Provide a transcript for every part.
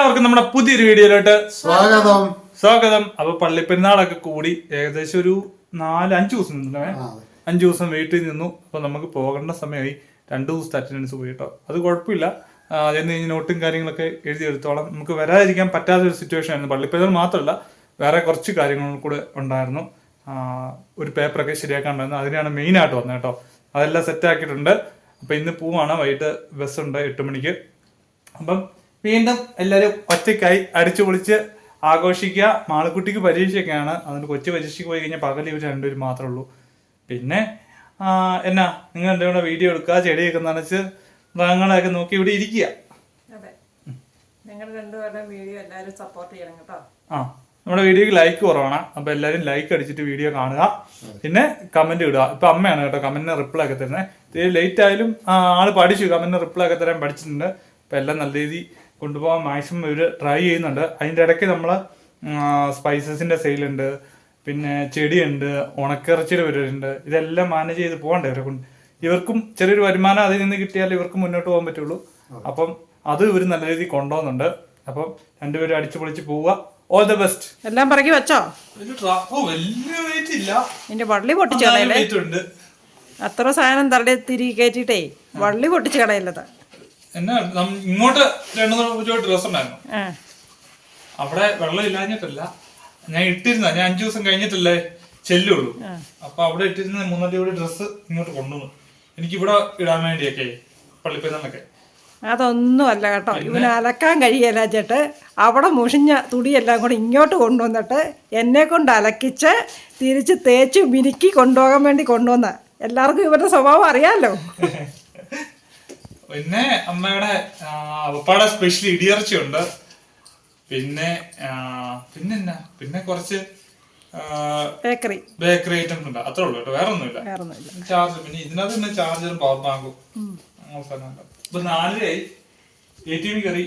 എല്ലാവർക്കും നമ്മുടെ പുതിയൊരു വീഡിയോയിലോട്ട് സ്വാഗതം. അപ്പൊ പള്ളിപ്പെരുന്നാളൊക്കെ കൂടി ഏകദേശം ഒരു 4-5 ദിവസം നിന്നു. 5 ദിവസം വീട്ടിൽ നിന്നു. അപ്പൊ നമുക്ക് പോകേണ്ട സമയമായി. 2 ദിവസത്തെ അറ്റൻഡൻസ് പോയി കേട്ടോ. അത് കുഴപ്പമില്ല. ചെന്ന് കഴിഞ്ഞ് നോട്ടും കാര്യങ്ങളൊക്കെ എഴുതിയെടുത്തോളം നമുക്ക് വരാതിരിക്കാൻ പറ്റാത്തൊരു സിറ്റുവേഷൻ ആയിരുന്നു. പള്ളിപ്പെരുന്നാൾ മാത്രമല്ല, വേറെ കുറച്ച് കാര്യങ്ങളും കൂടെ ഉണ്ടായിരുന്നു. ഒരു പേപ്പറൊക്കെ ശരിയാക്കാണ്ടായിരുന്നു. അതിനാണ് മെയിനായിട്ട് വന്നത് കേട്ടോ. അതെല്ലാം സെറ്റാക്കിയിട്ടുണ്ട്. അപ്പൊ ഇന്ന് പോവാണ്. വൈകിട്ട് ബസ്സുണ്ട് 8 മണിക്ക്. അപ്പം വീണ്ടും എല്ലാവരും ഒറ്റയ്ക്കായി അടിച്ചു പൊളിച്ച് ആഘോഷിക്കുക. മാളക്കുട്ടിക്ക് പരീക്ഷയൊക്കെയാണ്. അതുകൊണ്ട് കൊച്ചു പരീക്ഷയ്ക്ക് പോയി കഴിഞ്ഞാൽ പകൽ ഇവർ രണ്ടുപേരും മാത്രമേ ഉള്ളൂ. പിന്നെ എന്നാ നിങ്ങൾ എൻ്റെ കൂടെ വീഡിയോ എടുക്കുക, ചെടിയൊക്കെ നനച്ച് മൃഗങ്ങളെയൊക്കെ നോക്കി ഇവിടെ ഇരിക്കുക. നമ്മുടെ വീഡിയോക്ക് ലൈക്ക് കുറവാണ്. അപ്പൊ എല്ലാവരും ലൈക്ക് അടിച്ചിട്ട് വീഡിയോ കാണുക. പിന്നെ കമന്റ് ഇടുക. ഇപ്പൊ അമ്മയാണ് കേട്ടോ കമന്റിന് റിപ്ലൈ ഒക്കെ തരുന്നത്. ലേറ്റ് ആയാലും ആള് പഠിച്ചു, കമന്റിന് റിപ്ലൈ ഒക്കെ തരാൻ പഠിച്ചിട്ടുണ്ട്. അപ്പൊ എല്ലാം നല്ല രീതിയിൽ കൊണ്ടുപോകാൻ മാക്സിമം ഇവര് ട്രൈ ചെയ്യുന്നുണ്ട്. അതിന്റെ ഇടയ്ക്ക് നമ്മള് സ്പൈസസിന്റെ സെയിലുണ്ട്, പിന്നെ ചെടിയുണ്ട്, ഉണക്കിറച്ചിയുടെ വരുന്നുണ്ട്. ഇതെല്ലാം മാനേജ് ചെയ്ത് പോകണ്ടേ ഇവരെ കൊണ്ട്. ഇവർക്കും ചെറിയൊരു വരുമാനം അതിൽ നിന്ന് കിട്ടിയാൽ ഇവർക്ക് മുന്നോട്ട് പോകാൻ പറ്റുള്ളൂ. അപ്പം അത് ഇവർ നല്ല രീതിയിൽ കൊണ്ടുപോകുന്നുണ്ട്. അപ്പം രണ്ടുപേരും അടിച്ചു പൊളിച്ച് പോവുക. All the best. എല്ലാം പറക്കി വെച്ചോ? വലിയ വള്ളി പൊട്ടിച്ചു കളയല്ലേ? അത്ര സാധനം തള്ളി തിരികെ കയറ്റിട്ടേ വള്ളി പൊട്ടിച്ചു കളയല്ലത്. എന്നാ ഇങ്ങോട്ട് 2 ഡ്രസ് ഉണ്ടായിരുന്നു. അവിടെ വെള്ളം ഇല്ലാഞ്ഞിട്ടല്ല, ഞാൻ ഇട്ടിരുന്ന. ഞാൻ 5 ദിവസം കഴിഞ്ഞിട്ടല്ലേ ചെല്ലുള്ളൂ. അപ്പൊ അവിടെ ഇട്ടിരുന്ന 3 ജോഡി ഡ്രസ്സ് ഇങ്ങോട്ട് കൊണ്ടുവന്നു. എനിക്ക് ഇവിടെ ഇടാൻ വേണ്ടിയൊക്കെ പള്ളിപ്പെരുന്നാളൊക്കെ. അതൊന്നും അല്ല കേട്ടോ. ഇവന് അലക്കാൻ കഴിയല്ല ചേട്ട്. അവിടെ മുഷിഞ്ഞ തുണിയെല്ലാം കൂടെ ഇങ്ങോട്ട് കൊണ്ടുവന്നിട്ട് എന്നെ കൊണ്ട് അലക്കിച്ച് തിരിച്ച് തേച്ച് മിനുക്കി കൊണ്ടുപോകാൻ വേണ്ടി കൊണ്ടുവന്ന. എല്ലാവർക്കും ഇവരുടെ സ്വഭാവം അറിയാലോ. പിന്നെ അമ്മയുടെ പപ്പാടെ സ്പെഷ്യൽ ഇടിയിറച്ചിയുണ്ട്. പിന്നെ പിന്നെ കുറച്ച് ബേക്കറി ഐറ്റംസ് ഉണ്ട്. അത്രേ ഉള്ളൂ കേട്ടോ, വേറെ ഒന്നുമില്ല. ചാർജ് പിന്നെ ഇതിനകത്ത് തന്നെ ചാർജറും പവർ ബാങ്കും ഇപ്പൊ 4-ആയി. ATM കയറി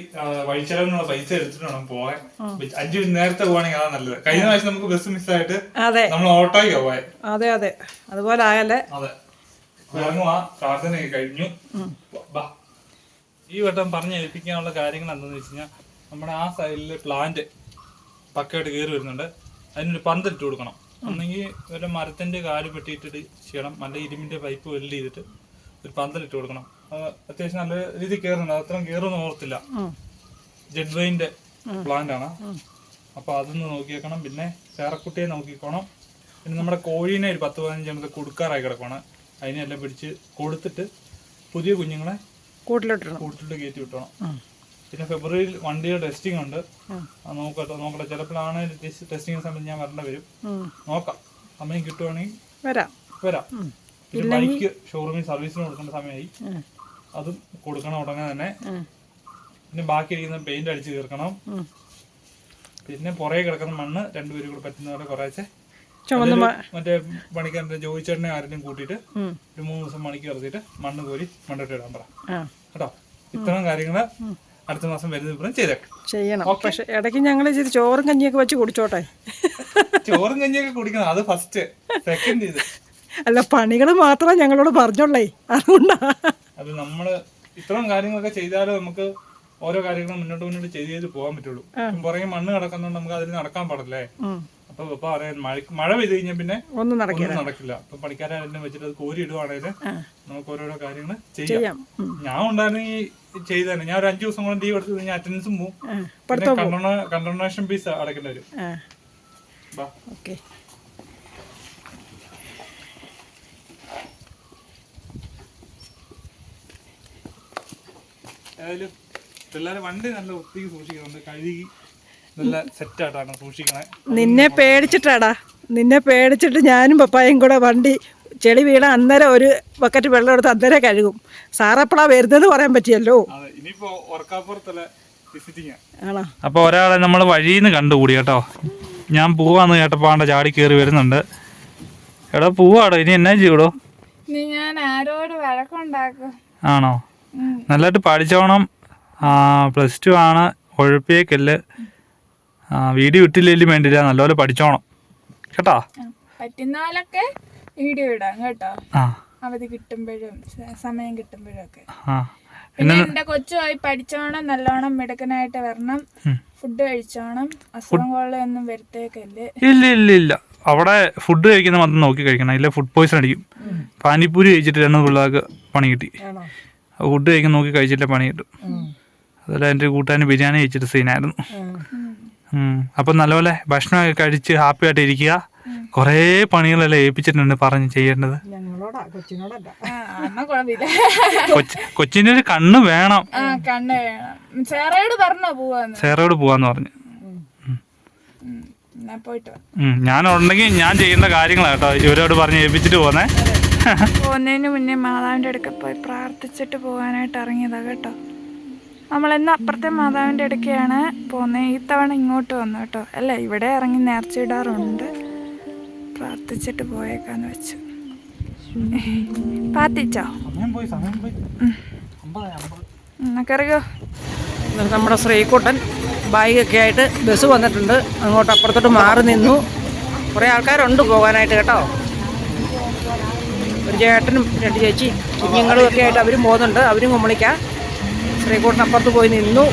വഴിച്ചെലവിനുള്ള പൈസ എടുത്തിട്ട് വേണം പോവാൻ. 5 മിനിറ്റ് നേരത്തെ പോവാണെങ്കിൽ അതാ നല്ലത്. കഴിഞ്ഞ പ്രാവശ്യം നമുക്ക് ബസ് മിസ്സായിട്ട് നമ്മൾ ഓട്ടോയ്ക്ക് പോയെ. അതെ അതുപോലെ ആയല്ലേ. അതെ, ഇറങ്ങുവാ. പ്രാർത്ഥനയൊക്കെ കഴിഞ്ഞു. ഈ വട്ടം പറഞ്ഞ് ഏൽപ്പിക്കാനുള്ള കാര്യങ്ങൾ എന്താണെന്ന് വെച്ച് കഴിഞ്ഞാൽ, നമ്മുടെ ആ സൈഡിൽ പ്ലാന്റ് പക്കയായിട്ട് കയറി വരുന്നുണ്ട്. അതിനൊരു പന്തലിട്ട് കൊടുക്കണം. ഒന്നെങ്കിൽ ഒരു മരത്തിന്റെ കാല് പെട്ടിയിട്ടിട്ട് ചെയ്യണം, നല്ല ഇരുമ്പിന്റെ പൈപ്പ് വെൽഡ് ചെയ്തിട്ട് ഒരു പന്തലിട്ട് കൊടുക്കണം. അത്യാവശ്യം നല്ല രീതിയിൽ കയറുന്നുണ്ട്. അത്രയും കയറുമെന്ന് ഓർത്തില്ല. ജെഡ് വൈൻ്റെ പ്ലാന്റ് ആണ്. അപ്പൊ അതൊന്ന് നോക്കിയേക്കണം. പിന്നെ ചേറക്കുട്ടിയെ നോക്കിക്കോണം. പിന്നെ നമ്മുടെ കോഴീനെ ഒരു 10-15 എണ്ണത്തെ കൊടുക്കാറായി കിടക്കണം. അതിനെല്ലാം പിടിച്ച് കൊടുത്തിട്ട് പുതിയ കുഞ്ഞുങ്ങളെ കൂട്ടിലോട്ട് കയറ്റി വിട്ടണം. പിന്നെ ഫെബ്രുവരിയിൽ വണ്ടിയുടെ ടെസ്റ്റിംഗ് ഉണ്ട്. നോക്കട്ടെ. ചിലപ്പോഴാണ് ടെസ്റ്റിംഗ് സമയത്ത് ഞാൻ വരേണ്ട വരും. നോക്കാം, സമയം കിട്ടുവാണെങ്കിൽ വരാം. പിന്നെ ബൈക്ക് ഷോറൂമിൽ സർവീസിന് കൊടുക്കേണ്ട സമയമായി. അതും കൊടുക്കണം ഉടനെ തന്നെ. പിന്നെ ബാക്കി ഇരിക്കുന്ന പെയിന്റ് അടിച്ച് തീർക്കണം. പിന്നെ പുറകെ കിടക്കുന്ന മണ്ണ് 2 പേരും കൂടെ പറ്റുന്നവരെ കുറേശ്ശെ മറ്റേ പണിക്കാരന്റെ ജോയിച്ചേട്ടനെ ആരെങ്കിലും കൂട്ടിയിട്ട് ഒരു 3 ദിവസം മണിക്ക് നിർത്തിയിട്ട് മണ്ണ് കോരി മണ്ണിട്ട് ഇടാൻ പറ കേട്ടോ. ഇത്തരം കാര്യങ്ങള് അടുത്ത മാസം വരുന്ന ചെയ്യണം. പക്ഷെ ഇടയ്ക്ക് ഞങ്ങൾ ഇച്ചിരി ചോറും കഞ്ഞിയൊക്കെ വെച്ച് കുടിച്ചോട്ടെ. ചോറും കഞ്ഞിയൊക്കെ കുടിക്കണം, അത് ഫസ്റ്റ്. സെക്കൻഡ് ഇത് അല്ല, പണികൾ മാത്രമേ ഞങ്ങളോട് പറഞ്ഞോളേ. അതുകൊണ്ടാ അത് നമ്മള് ഇത്തരം കാര്യങ്ങളൊക്കെ ചെയ്താലേ നമുക്ക് ഓരോ കാര്യങ്ങളും മുന്നോട്ട് ചെയ്ത് പോകാൻ പറ്റുള്ളൂ. പുറകെ മണ്ണ് കിടക്കുന്നോണ്ട് നമുക്ക് അതിൽ നടക്കാൻ പാടില്ലേ. അപ്പൊ ഇപ്പൊ പറയാൻ മഴ പെയ്ത് കഴിഞ്ഞാൽ പിന്നെ ഒന്നും നടക്കില്ല. അപ്പൊ പണിക്കാരെല്ലാം വെച്ചിട്ട് അത് കോരി ഇടുവാണെങ്കിൽ നമുക്ക് ഓരോരോ കാര്യങ്ങൾ ചെയ്യാം. ഞാൻ ഉണ്ടായിരുന്നെങ്കിൽ ചെയ്തന്നെ. ഞാൻ ഒരു 5 ദിവസം കൊണ്ട് ലീവ് എടുത്ത് കഴിഞ്ഞാൽ അറ്റൻഡൻസും പോവും. കണ്ടോണേഷൻ ഫീസ് അടക്കേണ്ടി വരും. ഏതായാലും പിള്ളേരെ വണ്ടി നല്ല ഒത്തിരി സൂക്ഷിക്കുന്നുണ്ട്. കഴുകി നല്ല സെറ്റായിട്ടാണ് സൂക്ഷിക്കണേ. നിന്നെ പേടിച്ചിട്ട് ഞാനും പപ്പായും കൂടെ വണ്ടി ചെളി വീണ അന്നേരം ഒരു ബക്കറ്റ് വെള്ളം എടുത്ത് അന്നേരം കഴുകും. സാറെപ്പോഴാ വരുന്നതെന്ന് പറയാൻ പറ്റിയല്ലോ. അപ്പൊ ഒരാളെ നമ്മൾ വഴിന്ന് കണ്ടുകൂടി കേട്ടോ. ഞാൻ പോവാന്ന് കേട്ടപ്പോ ആണ്ട ചാടി കയറി വരുന്നുണ്ട്. എടാ പോവാടോ, ഇനി എന്നാ ചെയ്യൂടോ? ഞാൻ ആരോട് വഴക്കുണ്ടാക്കും? ആണോ? നല്ലതായിട്ട് പഠിച്ചോണം. +2 ആണ്. ഉഴപ്പിയേക്കല്ല്. വീഡിയോ ഇട്ടില്ലേലും വേണ്ടില്ല, നല്ലപോലെ പഠിച്ചോണം കേട്ടോ. പറ്റുന്ന പോലൊക്കെ വീഡിയോ ഇടാം കേട്ടോ. അവധി കിട്ടുമ്പോഴും സമയം കിട്ടുമ്പോഴും ഒക്കെ. പിന്നെ എന്റെ കൊച്ചുമായി പഠിച്ചോണം, നല്ലോണം മിടുക്കനായിട്ട് വരണം, ഫുഡ് കഴിച്ചോണം, അസുഖം കൊള്ളയൊന്നും വരുത്തേക്കല്ലേ. ഇല്ല ഇല്ല ഇല്ല, അവിടെ ഫുഡ് കഴിക്കുന്ന മാത്രം നോക്കി കഴിക്കണം, ഇല്ല ഫുഡ് പോയ്സൺ അടിക്കും. പാനിപ്പൂരി കഴിച്ചിട്ട് 2 പിള്ളേർക്ക് പണി കിട്ടി. ഫുഡ് കഴിക്കാൻ നോക്കി കഴിച്ചിട്ട് പണി കിട്ടും. അതുപോലെ എൻ്റെ കൂട്ടുകാരന് ബിരിയാണി കഴിച്ചിട്ട് സീനായിരുന്നു. അപ്പം നല്ലപോലെ ഭക്ഷണമൊക്കെ കഴിച്ച് ഹാപ്പി ആയിട്ട് ഇരിക്കുക. കുറേ പണികളെല്ലാം ഏൽപ്പിച്ചിട്ടുണ്ട് പറഞ്ഞ് ചെയ്യേണ്ടത്. കൊച്ചിൻ്റെ ഒരു കണ്ണ് വേണം. കണ്ണ് വേണം. സേറയോട് പോവാന്ന് പറഞ്ഞു. പോയിട്ട് ഞാൻ ഉണ്ടെങ്കിൽ ഞാൻ ചെയ്യേണ്ട കാര്യങ്ങളാണ് കേട്ടോ ഇവരോട് പറഞ്ഞ് ഏൽപ്പിച്ചിട്ട് പോന്നേ. പോകുന്നതിന് മുന്നേ മാതാവിന്റെ അടുക്ക പോയി പ്രാർത്ഥിച്ചിട്ട് പോകാനായിട്ട് ഇറങ്ങിയതാ കേട്ടോ. നമ്മളെന്നും അപ്പുറത്തെ മാതാവിന്റെ അടുക്കയാണ് പോകുന്നത്. ഈ തവണ ഇങ്ങോട്ട് വന്നു കേട്ടോ. അല്ല, ഇവിടെ ഇറങ്ങി നേർച്ചയിടാറുണ്ട്. പ്രാർത്ഥിച്ചിട്ട് പോയേക്കാന്ന് വെച്ചു. പ്രാർത്ഥിച്ചോ? കറിയോ? നമ്മുടെ ശ്രീകുട്ടൻ ബാഗൊക്കെ ആയിട്ട് ബസ് വന്നിട്ടുണ്ട്. അങ്ങോട്ട് അപ്പുറത്തോട്ട് മാറി നിന്നു. കുറേ ആൾക്കാരുണ്ട് പോകാനായിട്ട് കേട്ടോ. ഒരു ചേട്ടനും 2 ചേച്ചി കുഞ്ഞുങ്ങളും ഒക്കെ ആയിട്ട് അവരും പോകുന്നുണ്ട്. അവരും കുമ്മളിക്കാം. ശ്രീകുട്ടൻ അപ്പുറത്ത് പോയി നിന്നു.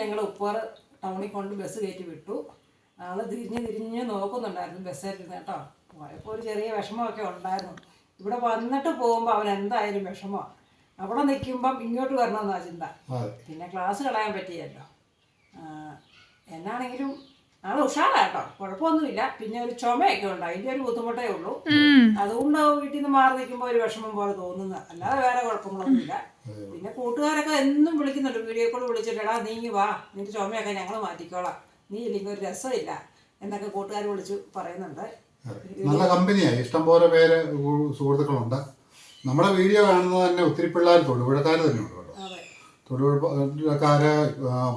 ഞങ്ങൾ ഉപ്പാറ് ടൗണിൽ കൊണ്ട് ബസ് കയറ്റി വിട്ടു. ആള് തിരിഞ്ഞ് നോക്കുന്നുണ്ടായിരുന്നു ബസ്സിലിരുന്ന് കേട്ടോ. പോയപ്പോൾ ഒരു ചെറിയ വിഷമമൊക്കെ ഉണ്ടായിരുന്നു. ഇവിടെ വന്നിട്ട് പോകുമ്പോൾ അവൻ എന്തായാലും വിഷമമാണ്. അവിടെ നിൽക്കുമ്പം ഇങ്ങോട്ട് വരണമെന്നാ ചിന്ത. പിന്നെ ക്ലാസ് കളയാൻ പറ്റിയല്ലോ. എന്നാണെങ്കിലും ആള് ഉഷാറാട്ടോ, കുഴപ്പമൊന്നുമില്ല. പിന്നെ ഒരു ചുമയൊക്കെ ഉണ്ട്, അതിൻ്റെ ഒരു ബുദ്ധിമുട്ടേ ഉള്ളൂ. അതുകൊണ്ട് വീട്ടിൽ നിന്ന് മാറി നിൽക്കുമ്പോൾ ഒരു വിഷമം പോലെ തോന്നുന്നത്, അല്ലാതെ വേറെ കുഴപ്പങ്ങളൊന്നുമില്ല. പിന്നെ കൂട്ടുകാരൊക്കെ എന്നും വിളിക്കുന്നുണ്ട്, വീഡിയോ കോൾ വിളിച്ചിട്ട്, എടാ നീ വാ, നിന്റെ ചുമയൊക്കെ ഞങ്ങൾ മാറ്റിക്കോളാം, നീ ഇല്ലെങ്കിൽ ഒരു രസമില്ല എന്നൊക്കെ കൂട്ടുകാർ വിളിച്ച് പറയുന്നുണ്ട്. നല്ല കമ്പനിയായി, ഇഷ്ടംപോലെ പേര് സുഹൃത്തുക്കളുണ്ട്. നമ്മുടെ വീഡിയോ കാണുന്നത് തന്നെ ഒത്തിരി പിള്ളേർ തൊടുപുഴക്കാർ തന്നെ ഉണ്ട് കേട്ടോ. തൊടുപുഴക്കാര്,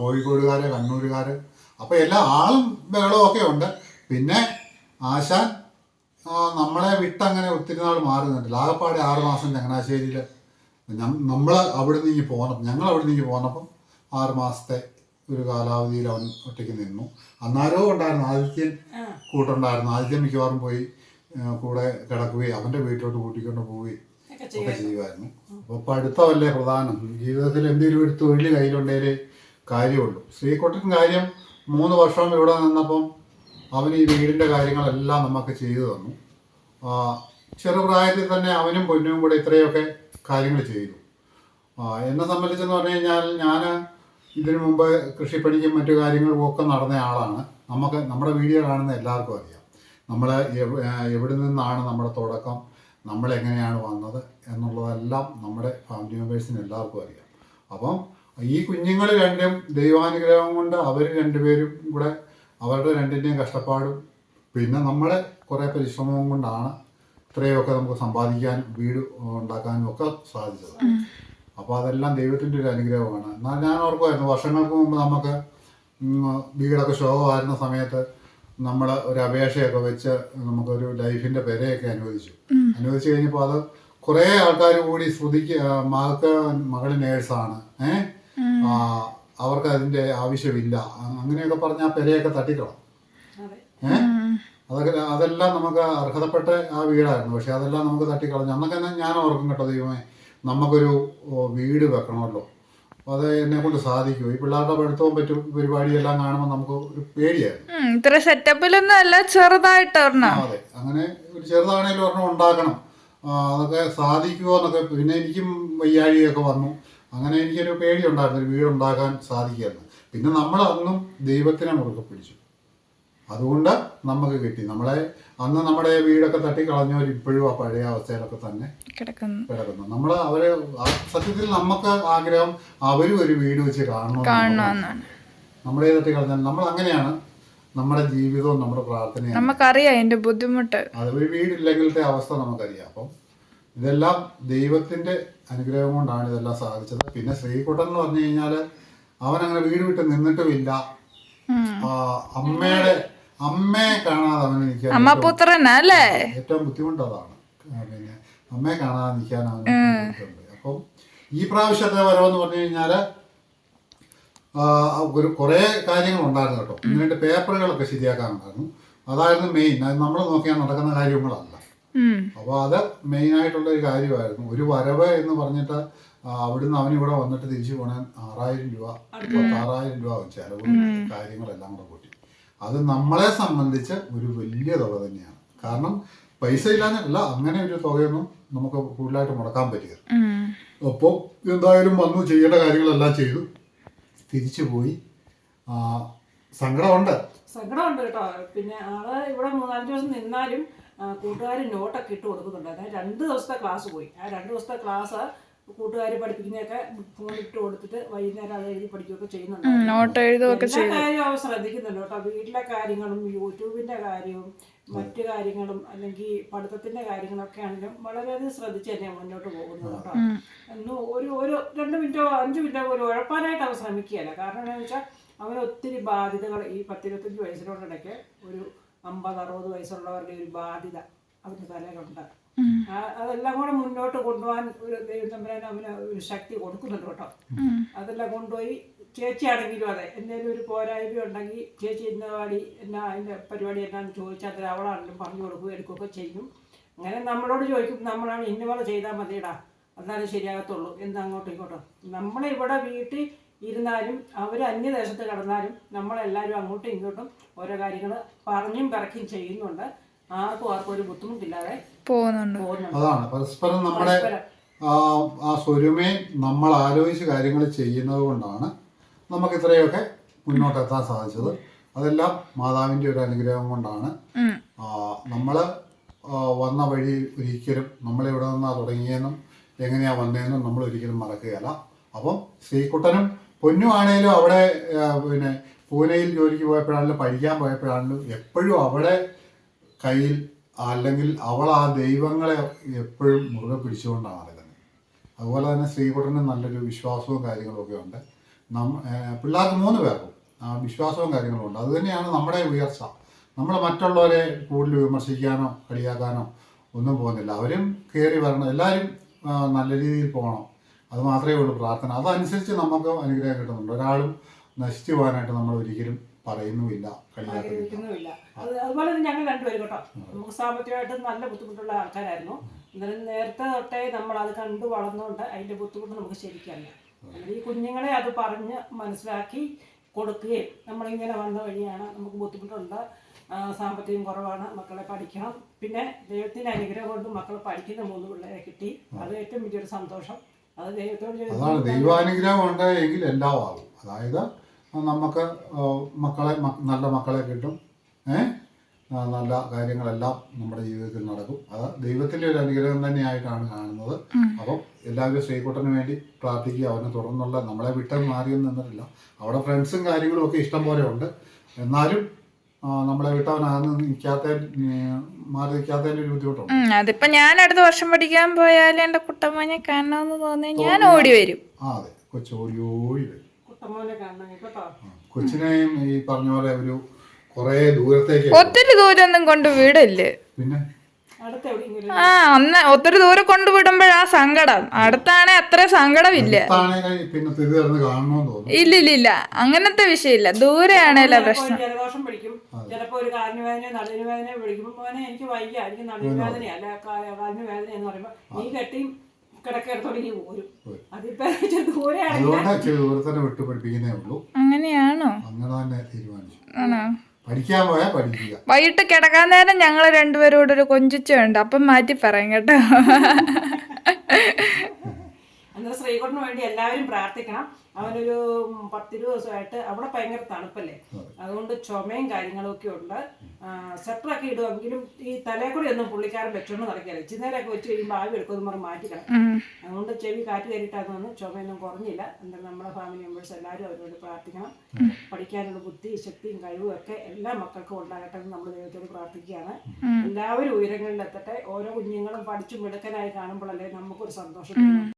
കോഴിക്കോടുകാര്, കണ്ണൂരുകാര്, അപ്പോൾ എല്ലാ ആളും ബഹളവും ഒക്കെ ഉണ്ട്. പിന്നെ ആശാൻ നമ്മളെ വിട്ടങ്ങനെ ഒത്തിരി നാൾ മാറുന്നുണ്ട്. ആകപ്പാടെ 6 മാസം ചങ്ങനാശ്ശേരിയിൽ നമ്മൾ അവിടെ നിന്ന് ഞങ്ങൾ അവിടെ നിന്ന് പോന്നപ്പം 6 മാസത്തെ ഒരു കാലാവധിയിൽ അവൻ ഒറ്റയ്ക്ക് നിന്നു. അന്നാരവും ഉണ്ടായിരുന്നു, ആദിത്യൻ കൂട്ടുണ്ടായിരുന്നു. ആദിത്യൻ മിക്കവാറും പോയി കൂടെ കിടക്കുകയും അവൻ്റെ വീട്ടിലോട്ട് കൂട്ടിക്കൊണ്ട് പോവുകയും ഒക്കെ ചെയ്യുമായിരുന്നു. അപ്പോൾ പഠിത്തമല്ലേ പ്രധാനം. ജീവിതത്തിൽ എന്തെങ്കിലും ഒരു തൊഴിൽ കയ്യിലുണ്ടെങ്കിലേ കാര്യമുള്ളൂ. ശ്രീകുട്ടൻ കാര്യം 3 വർഷം ഇവിടെ നിന്നപ്പം അവന് ഈ വീടിൻ്റെ കാര്യങ്ങളെല്ലാം നമുക്ക് ചെയ്തു തന്നു. ചെറുപ്രായത്തിൽ തന്നെ അവനും പൊന്നും കൂടെ ഇത്രയൊക്കെ കാര്യങ്ങൾ ചെയ്തു. എന്നെ സംബന്ധിച്ചെന്ന് പറഞ്ഞു കഴിഞ്ഞാൽ ഞാൻ ഇതിനു മുമ്പ് കൃഷിപ്പണിക്കും മറ്റു കാര്യങ്ങൾക്കും ഒക്കെ നടന്ന ആളാണ്. നമ്മുടെ വീഡിയോ കാണുന്ന എല്ലാവർക്കും അറിയാം നമ്മൾ എവിടെ നിന്നാണ് നമ്മുടെ തുടക്കം, നമ്മളെങ്ങനെയാണ് വന്നത് എന്നുള്ളതെല്ലാം നമ്മുടെ ഫാമിലി മെമ്പേഴ്സിന് എല്ലാവർക്കും അറിയാം. അപ്പം ഈ കുഞ്ഞുങ്ങൾ രണ്ടും ദൈവാനുഗ്രഹം കൊണ്ട് അവർ 2 പേരും കൂടെ അവരുടെ 2ൻ്റെയും കഷ്ടപ്പാടും പിന്നെ നമ്മുടെ കുറേ പരിശ്രമവും കൊണ്ടാണ് ഇത്രയൊക്കെ നമുക്ക് സമ്പാദിക്കാനും വീട് ഉണ്ടാക്കാനും ഒക്കെ സാധിച്ചത്. അപ്പോൾ അതെല്ലാം ദൈവത്തിൻ്റെ ഒരു അനുഗ്രഹമാണ്. എന്നാൽ ഞാൻ ഓർക്കുമായിരുന്നു, വർഷങ്ങൾക്ക് മുമ്പ് നമുക്ക് വീടൊക്കെ ശോകമായിരുന്ന സമയത്ത് നമ്മൾ ഒരു അപേക്ഷയൊക്കെ വെച്ച് നമുക്കൊരു ലൈഫിൻ്റെ പെരയൊക്കെ അനുവദിച്ചു കഴിഞ്ഞപ്പോൾ അത് കുറേ ആൾക്കാർ കൂടി മകൾ നേഴ്സാണ്, അവർക്ക് അതിൻ്റെ ആവശ്യമില്ല, അങ്ങനെയൊക്കെ പറഞ്ഞ് ആ പെരയൊക്കെ തട്ടിക്കളാം. അതെല്ലാം നമുക്ക് അർഹതപ്പെട്ട ആ വീടായിരുന്നു, പക്ഷെ അതെല്ലാം നമുക്ക് തട്ടിക്കളഞ്ഞു. അന്നൊക്കെ തന്നെ ഞാൻ ഓർക്കും കേട്ടോ, ദൈവമേ നമുക്കൊരു വീട് വെക്കണമല്ലോ, അപ്പോൾ അത് എന്നെ കൊണ്ട് സാധിക്കുമോ? ഈ പിള്ളേരുടെ പഠിത്തവും പറ്റും പരിപാടിയെല്ലാം കാണുമ്പോൾ നമുക്ക് ഒരു പേടിയായിരുന്നു. ഇത്ര സെറ്റപ്പിലൊന്നും അല്ല, ചെറുതായിട്ട് അതെ, അങ്ങനെ ഒരു ചെറുതാണേലും ഒരെണ്ണം ഉണ്ടാക്കണം, അതൊക്കെ സാധിക്കുമോ എന്നൊക്കെ. പിന്നെ എനിക്കും വയ്യാഴിയൊക്കെ വന്നു, അങ്ങനെ എനിക്കൊരു പേടി ഉണ്ടായിരുന്നു, ഒരു വീടുണ്ടാക്കാൻ സാധിക്കുമായിരുന്നു. പിന്നെ നമ്മൾ അന്നും ദൈവത്തിനെ മുറുകെ പിടിച്ചു. അതുകൊണ്ട് നമുക്ക് കിട്ടി. അന്ന് നമ്മുടെ വീടൊക്കെ തട്ടിക്കളഞ്ഞവർ ഇപ്പോഴും ആ പഴയ അവസ്ഥയിലൊക്കെ തന്നെ കിടക്കുന്നു. അവര് സത്യത്തിൽ നമുക്ക് ആഗ്രഹം അവരും ഒരു വീട് വെച്ച് കാണണമെന്നാണ്. നമ്മളെ തട്ടിക്കളഞ്ഞാൽ നമ്മൾ അങ്ങനെയാണ്. നമ്മുടെ ജീവിതവും നമ്മുടെ പ്രാർത്ഥനയും നമുക്കറിയാം അതിന്റെ ബുദ്ധിമുട്ട്. അത് ഒരു വീടില്ലെങ്കിലത്തെ അവസ്ഥ നമുക്കറിയാം. അപ്പം ഇതെല്ലാം ദൈവത്തിന്റെ അനുഗ്രഹം കൊണ്ടാണ് ഇതെല്ലാം സാധിച്ചത്. പിന്നെ ശ്രീകുട്ടൻ എന്ന് പറഞ്ഞു കഴിഞ്ഞാല് അവനങ്ങനെ വീട് വിട്ട് നിന്നിട്ടുമില്ല. അമ്മയെ കാണാതെ അവന് നിൽക്കാൻ ഏറ്റവും ബുദ്ധിമുട്ട് അതാണ്. പിന്നെ അമ്മയെ കാണാതെ നിൽക്കാൻ അവന് ബുദ്ധിമുട്ടുണ്ട്. അപ്പം ഈ പ്രാവശ്യത്തെ വരവെന്ന് പറഞ്ഞു കഴിഞ്ഞാല് കുറേ കാര്യങ്ങളുണ്ടായിരുന്നു കേട്ടോ. 2 പേപ്പറുകളൊക്കെ ശരിയാക്കാനുണ്ടായിരുന്നു. അതായിരുന്നു മെയിൻ. അത് നമ്മൾ നോക്കിയാൽ നടക്കുന്ന കാര്യങ്ങളല്ല. അപ്പോൾ അത് മെയിനായിട്ടുള്ള ഒരു കാര്യമായിരുന്നു. ഒരു വരവ് എന്ന് പറഞ്ഞിട്ട് അവിടുന്ന് അവനിവിടെ വന്നിട്ട് തിരിച്ചു പോകാൻ 6,000 രൂപ 6,000 രൂപ ചിലവും കാര്യങ്ങളെല്ലാം കൂടെ കൂട്ടി. അത് നമ്മളെ സംബന്ധിച്ച് ഒരു വലിയ തുക തന്നെയാണ്. കാരണം പൈസ ഇല്ലാഞ്ഞിട്ടല്ല, അങ്ങനെ ഒരു തുകയൊന്നും നമുക്ക് കൂടുതലായിട്ട് മുടക്കാൻ പറ്റില്ല. അപ്പോൾ എന്തായാലും വന്നു, ചെയ്യേണ്ട കാര്യങ്ങളെല്ലാം ചെയ്തു, തിരിച്ചു പോയി. സങ്കടമുണ്ട് കേട്ടോ. പിന്നെ ആള് ഇവിടെ 3-4 ദിവസം നിന്നാലും കൂട്ടുകാർ നോട്ടൊക്കെ ഇട്ട് കൊടുക്കുന്നുണ്ട്. അതായത് 2 ദിവസത്തെ ക്ലാസ് പോയി. ആ 2 ദിവസത്തെ ക്ലാസ് കൂട്ടുകാർ പഠിപ്പിക്കുന്നതൊക്കെ ഫോണിട്ട് കൊടുത്തിട്ട് വൈകുന്നേരം അത് എഴുതി പഠിക്കുകയൊക്കെ ചെയ്യുന്നുണ്ട്. എല്ലാ കാര്യവും അവർ ശ്രദ്ധിക്കുന്നുണ്ട് കേട്ടോ. വീട്ടിലെ കാര്യങ്ങളും യൂട്യൂബിന്റെ കാര്യവും മറ്റു കാര്യങ്ങളും അല്ലെങ്കിൽ പഠിത്തത്തിന്റെ കാര്യങ്ങളൊക്കെ ആണെങ്കിലും വളരെയധികം ശ്രദ്ധിച്ച് തന്നെയാണ് മുന്നോട്ട് പോകുന്നത് കേട്ടോ. ഒരു 2 മിനിറ്റോ 5 മിനിറ്റോ ഒരു ഉഴപ്പാനായിട്ട് അവർ ശ്രമിക്കുകയല്ല. കാരണം എന്താണെന്ന് വെച്ചാൽ അവന് ഒത്തിരി ബാധ്യതകൾ ഈ 10-25 വയസ്സിനോടിടയ്ക്ക് ഒരു 50-60 വയസ്സുള്ളവരുടെ ഒരു ബാധ്യത അവൻ്റെ തലയിലുണ്ട്. അതെല്ലാം കൂടെ മുന്നോട്ട് കൊണ്ടുപോകാൻ ഒരു ദൈവത്തമ്പുരാൻ അവന് ഒരു ശക്തി കൊടുക്കുന്നുണ്ട് കേട്ടോ. അതെല്ലാം കൊണ്ടുപോയി ചേച്ചിയാണെങ്കിലും അതെ, എന്തെങ്കിലും ഒരു പോരായ്മ ഉണ്ടെങ്കിൽ ചേച്ചി ഇന്ന അതിൻ്റെ പരിപാടി എന്നാന്ന് ചോദിച്ചാൽ അവളാണെങ്കിലും പറഞ്ഞു കൊടുക്കുകയും എടുക്കുകയൊക്കെ ചെയ്യും. അങ്ങനെ നമ്മളോട് ചോദിക്കും, നമ്മളാണ് ഇന്നപോലെ ചെയ്താൽ മതിയടാ, എന്നാലും ശരിയാകത്തുള്ളൂ എന്ന് അങ്ങോട്ടും ഇങ്ങോട്ടും. നമ്മളിവിടെ വീട്ടിൽ ഇരുന്നാലും അവർ അന്യദേശത്ത് കിടന്നാലും നമ്മളെല്ലാവരും അങ്ങോട്ടും ഇങ്ങോട്ടും ഓരോ കാര്യങ്ങൾ പറഞ്ഞും പിറക്കിയും ചെയ്യുന്നുണ്ട്. ആർക്കും ഒരു ബുദ്ധിമുട്ടില്ലാതെ പോകുന്നുണ്ട്. അതാണ് പരസ്പരം നമ്മുടെ ആ സ്വരുമേ നമ്മൾ ആലോചിച്ച് കാര്യങ്ങൾ ചെയ്യുന്നത് കൊണ്ടാണ് നമുക്ക് ഇത്രയൊക്കെ മുന്നോട്ടെത്താൻ സാധിച്ചത്. അതെല്ലാം മാതാവിൻ്റെ ഒരു അനുഗ്രഹം കൊണ്ടാണ്. നമ്മൾ വന്ന വഴി ഒരിക്കലും നമ്മളിവിടെ നിന്നാ തുടങ്ങിയെന്നും എങ്ങനെയാ വന്നതെന്നും നമ്മൾ ഒരിക്കലും മറക്കുകയല്ല. അപ്പം ശ്രീകുട്ടനും പൊന്നും ആണേലും അവിടെ പിന്നെ പൂനെയിൽ ജോലിക്ക് പോയപ്പോഴാണെങ്കിലും പഠിക്കാൻ പോയപ്പോഴാണെങ്കിലും എപ്പോഴും അവിടെ കയ്യിൽ അല്ലെങ്കിൽ അവൾ ആ ദൈവങ്ങളെ എപ്പോഴും മുറുകെ പിടിച്ചുകൊണ്ടാണ് നടക്കുന്നത്. അതുപോലെ തന്നെ ശ്രീകുട്ടന് നല്ലൊരു വിശ്വാസവും കാര്യങ്ങളും ഒക്കെ ഉണ്ട്. പിള്ളേർക്ക് 3 പേർക്കും വിശ്വാസവും കാര്യങ്ങളും ഉണ്ട്. അതുതന്നെയാണ് നമ്മുടെ ഉയർച്ച. നമ്മൾ മറ്റുള്ളവരെ കൂടുതൽ വിമർശിക്കാനോ കളിയാക്കാനോ ഒന്നും പോകുന്നില്ല. അവരും കയറി വരണം, എല്ലാവരും നല്ല രീതിയിൽ പോകണം. അത് മാത്രമേ ഉള്ളൂ പ്രാർത്ഥന. അതനുസരിച്ച് നമുക്ക് അനുഗ്രഹം കിട്ടുന്നുണ്ട്. ഒരാളും നശിച്ചു പോകാനായിട്ട് നമ്മൾ ഒരിക്കലും പറയുന്നുമില്ല, കളിയാക്കുന്നുമില്ല. അതുപോലെ തന്നെ ഞങ്ങൾ 2 പേരും കേട്ടോ, നമുക്ക് സാമ്പത്തികമായിട്ട് നല്ല ബുദ്ധിമുട്ടുള്ള ആൾക്കാരായിരുന്നു. എന്നാലും നേരത്തെ തൊട്ടേ നമ്മൾ അത് കണ്ടു വളർന്നുകൊണ്ട് അതിന്റെ ബുദ്ധിമുട്ട് നമുക്ക് ശരിക്കറിയാം. ഈ കുഞ്ഞുങ്ങളെ അത് പറഞ്ഞ് മനസ്സിലാക്കി കൊടുക്കുകയും നമ്മളിങ്ങനെ വന്ന വഴിയാണ്, നമുക്ക് ബുദ്ധിമുട്ടുണ്ട്, സാമ്പത്തികം കുറവാണ്, മക്കളെ പഠിക്കണം. പിന്നെ ദൈവത്തിന്റെ അനുഗ്രഹം കൊണ്ട് മക്കൾ പഠിക്കുന്ന 3 പിള്ളേരെ കിട്ടി. അത് ഏറ്റവും വലിയൊരു സന്തോഷം. അത് ദൈവത്തോട് അതാണ്. ദൈവാനുഗ്രഹം ഉണ്ടെങ്കിൽ എല്ലാം ആകും. അതായത് നമുക്ക് നല്ല മക്കളെ കിട്ടും, നല്ല കാര്യങ്ങളെല്ലാം നമ്മുടെ ജീവിതത്തിൽ നടക്കും. അത് ദൈവത്തിൻ്റെ ഒരു അനുഗ്രഹം തന്നെയായിട്ടാണ് കാണുന്നത്. അപ്പം എല്ലാവരും ശ്രീകുട്ടന് വേണ്ടി പ്രാർത്ഥിക്കുക. അവന് തുടർന്നുള്ള നമ്മളെ വിട്ട് മാറിയൊന്നും നിന്നിട്ടില്ല. അവിടെ ഫ്രണ്ട്സും കാര്യങ്ങളും ഒക്കെ ഇഷ്ടം പോലെ ഉണ്ട്. എന്നാലും നമ്മളെ വിട്ടവനാകുന്ന മാറി നിൽക്കാത്തതിൻ്റെ ഒരു ബുദ്ധിമുട്ടുണ്ട്. അതിപ്പോ ഞാൻ അടുത്ത വർഷം പഠിക്കാൻ പോയാലും എന്റെ കുട്ടമ്മനെ കാണണമെന്ന് തോന്നി ഞാൻ ഓടി വരും. അതെ, ഓടി വരും. കുട്ടമ്മനെ കാണണം കേട്ടോ. കൊച്ചിനെയും ഈ പറഞ്ഞ പോലെ ഒരു കൊറേ ദൂരത്തേക്ക്, ഒത്തിരി ദൂരൊന്നും കൊണ്ട് വീടില്ലേ. പിന്നെ അന്ന് ഒത്തിരി ദൂരം കൊണ്ടുവിടുമ്പോഴാ സങ്കടം. അടുത്താണെ അത്ര സങ്കടമില്ല. ഇല്ല അങ്ങനത്തെ വിഷയമില്ല. ദൂരെയാണല്ലോ പ്രശ്നം. ജലദോഷം പിടിക്കും, ചിലപ്പോ ഒരു കാലിന് വേദന നടുവിന് വേദന പിടിക്കുമ്പോ മോനെ എനിക്ക് വയ്യ, എനിക്ക് നടുവിന് വേദന അല്ല കാലിന് വേദന എന്ന് പറയുമ്പോ നീ കെട്ടി കിടക്കെടുത്തോടങ്ങി പോരും. അതിപ്പോ അങ്ങനെയാണോ? അങ്ങനെ തീരുമാനിച്ചു. ആണോ? പഠിക്കാൻ പോയാ പഠിക്കുക. വൈകിട്ട് കിടക്കാൻ നേരം ഞങ്ങൾ 2 പേരോട് ഒരു കൊഞ്ചിച്ചുണ്ട്, അപ്പം മാറ്റി പറയാം കേട്ടോ. ശ്രീകുട്ടന് വേണ്ടി എല്ലാവരും പ്രാർത്ഥിക്കണം. അവനൊരു 10-20 ദിവസമായിട്ട് അവിടെ ഭയങ്കര തണുപ്പല്ലേ, അതുകൊണ്ട് ചുമയും കാര്യങ്ങളും ഒക്കെ ഉണ്ട്. സ്വെറ്ററൊക്കെ ഇടുമെങ്കിലും ഈ തലയിൽ കൂടി ഒന്നും പുള്ളിക്കാരൻ വെച്ചോണ്ട് നടക്കില്ല. ഇച്ചിരി നേരമൊക്കെ വെച്ച് കഴിയുമ്പോൾ ആവി എടുക്കുമെന്ന് പറഞ്ഞ് മാറ്റിക്കണം. അതുകൊണ്ട് ചെവി കാറ്റ് കയറിയിട്ടാന്ന് വന്ന് ചുമയൊന്നും കുറഞ്ഞില്ല. എന്തായാലും നമ്മുടെ ഫാമിലി മെമ്പേഴ്സ് എല്ലാവരും അവരോട് പ്രാർത്ഥിക്കണം. പഠിക്കാനുള്ള ബുദ്ധി, ശക്തിയും കഴിവും ഒക്കെ എല്ലാ മക്കൾക്കും ഉണ്ടാകട്ടെ എന്ന് നമ്മൾ ദൈവത്തോട് പ്രാർത്ഥിക്കുകയാണ്. എല്ലാവരും ഉയരങ്ങളിലെത്തട്ടെ. ഓരോ കുഞ്ഞുങ്ങളും പഠിച്ചു മിടുക്കനായി കാണുമ്പോഴല്ലേ നമുക്കൊരു സന്തോഷം.